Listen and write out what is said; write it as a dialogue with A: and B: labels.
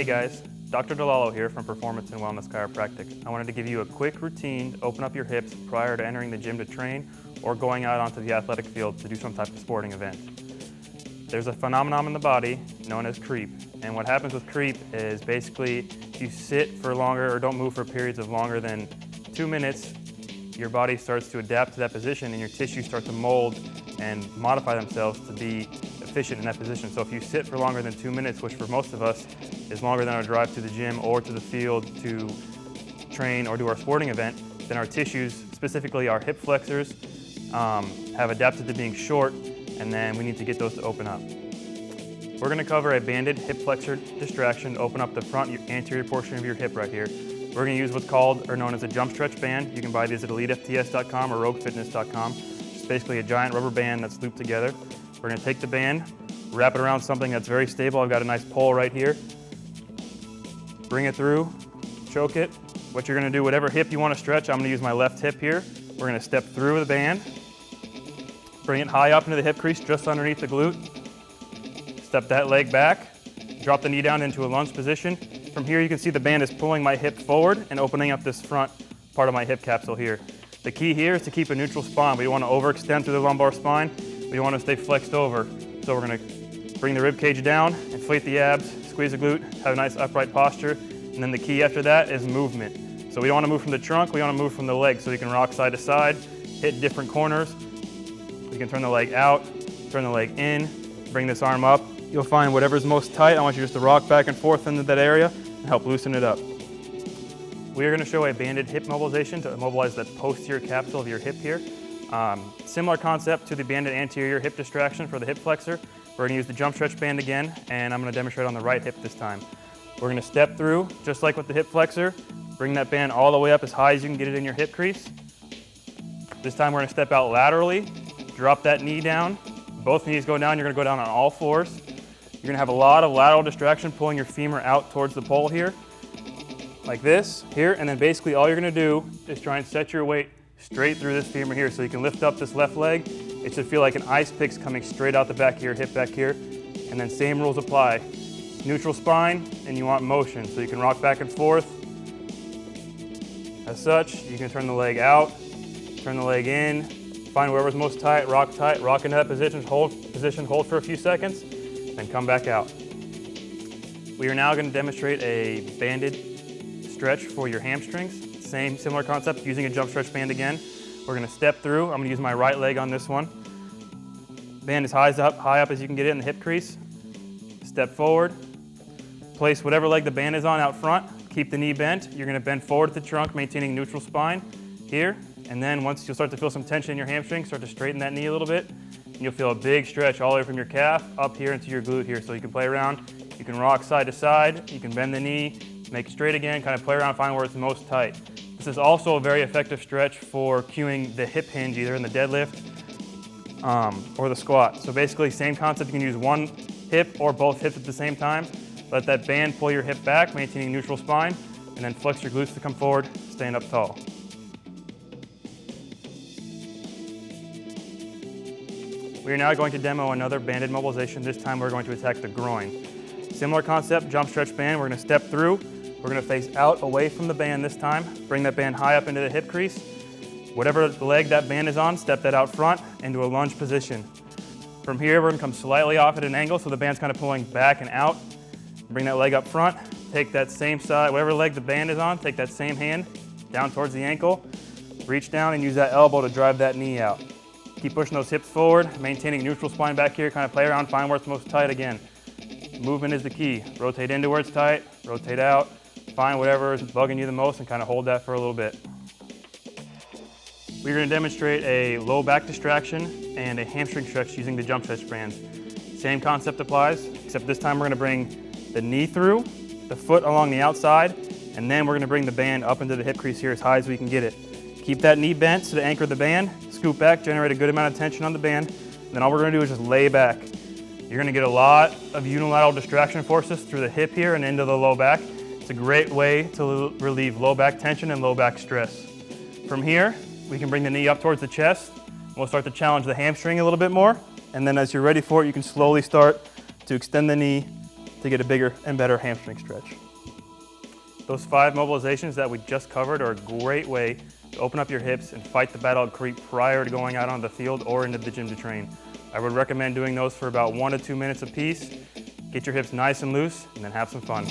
A: Hey guys, Dr. DiLallo here from Performance and Wellness Chiropractic. I wanted to give you a quick routine to open up your hips prior to entering the gym to train or going out onto the athletic field to do some type of sporting event. There's a phenomenon in the body known as creep, and what happens with creep is basically if you sit for longer or don't move for periods of longer than 2 minutes, your body starts to adapt to that position and your tissues start to mold and modify themselves to be efficient in that position. So if you sit for longer than 2 minutes, which for most of us is longer than our drive to the gym or to the field to train or do our sporting event, then our tissues, specifically our hip flexors, have adapted to being short, and then we need to get those to open up. We're going to cover a banded hip flexor distraction to open up the front anterior portion of your hip right here. We're going to use what's called or known as a jump stretch band. You can buy these at EliteFTS.com or RogueFitness.com. It's basically a giant rubber band that's looped together. We're going to take the band, wrap it around something that's very stable. I've got a nice pole right here. Bring it through, choke it. What you're going to do, whatever hip you want to stretch, I'm going to use my left hip here. We're going to step through the band, bring it high up into the hip crease just underneath the glute. Step that leg back, drop the knee down into a lunge position. From here you can see the band is pulling my hip forward and opening up this front part of my hip capsule here. The key here is to keep a neutral spine. We don't want to overextend through the lumbar spine. We want to stay flexed over. So we're going to bring the rib cage down, inflate the abs, squeeze the glute, have a nice upright posture. And then the key after that is movement. So we don't want to move from the trunk, we want to move from the leg. So you can rock side to side, hit different corners. You can turn the leg out, turn the leg in, bring this arm up. You'll find whatever's most tight. I want you just to rock back and forth into that area and help loosen it up. We are going to show a banded hip mobilization to mobilize that posterior capsule of your hip here. Similar concept to the banded anterior hip distraction for the hip flexor. We're going to use the jump stretch band again, and I'm going to demonstrate on the right hip this time. We're going to step through, just like with the hip flexor, bring that band all the way up as high as you can get it in your hip crease. This time we're going to step out laterally, drop that knee down. Both knees go down, you're going to go down on all fours. You're going to have a lot of lateral distraction pulling your femur out towards the pole here, like this, here, and then basically all you're going to do is try and set your weight straight through this femur here. So you can lift up this left leg. It should feel like an ice pick's coming straight out the back of your hip back here. And then same rules apply. Neutral spine, and you want motion. So you can rock back and forth. As such, you can turn the leg out, turn the leg in, find wherever's most tight, rock into that position, hold for a few seconds, then come back out. We are now going to demonstrate a banded stretch for your hamstrings. Similar concept, using a jump stretch band again. We're going to step through. I'm going to use my right leg on this one. Band as high up as you can get it in the hip crease. Step forward. Place whatever leg the band is on out front. Keep the knee bent. You're going to bend forward at the trunk, maintaining neutral spine here. And then once you'll start to feel some tension in your hamstring, start to straighten that knee a little bit. And you'll feel a big stretch all the way from your calf up here into your glute here. So you can play around. You can rock side to side. You can bend the knee, make it straight again, kind of play around, find where it's most tight. This is also a very effective stretch for cueing the hip hinge, either in the deadlift or the squat. So basically, same concept. You can use one hip or both hips at the same time. Let that band pull your hip back, maintaining neutral spine, and then flex your glutes to come forward, stand up tall. We are now going to demo another banded mobilization. This time we're going to attack the groin. Similar concept, jump stretch band. We're going to step through. We're going to face out away from the band this time. Bring that band high up into the hip crease. Whatever leg that band is on, step that out front into a lunge position. From here, we're going to come slightly off at an angle so the band's kind of pulling back and out. Bring that leg up front. Take that same side, whatever leg the band is on, take that same hand down towards the ankle. Reach down and use that elbow to drive that knee out. Keep pushing those hips forward, maintaining neutral spine back here. Kind of play around, find where it's most tight again. Movement is the key. Rotate into where it's tight, rotate out. Find whatever is bugging you the most and kind of hold that for a little bit. We're going to demonstrate a low back distraction and a hamstring stretch using the jump stretch bands. Same concept applies, except this time we're going to bring the knee through, the foot along the outside, and then we're going to bring the band up into the hip crease here as high as we can get it. Keep that knee bent to anchor the band, scoop back, generate a good amount of tension on the band, and then all we're going to do is just lay back. You're going to get a lot of unilateral distraction forces through the hip here and into the low back. It's a great way to relieve low back tension and low back stress. From here, we can bring the knee up towards the chest. We'll start to challenge the hamstring a little bit more. And then as you're ready for it, you can slowly start to extend the knee to get a bigger and better hamstring stretch. Those 5 mobilizations that we just covered are a great way to open up your hips and fight the battle of creep prior to going out on the field or into the gym to train. I would recommend doing those for about 1 to 2 minutes apiece. Get your hips nice and loose and then have some fun.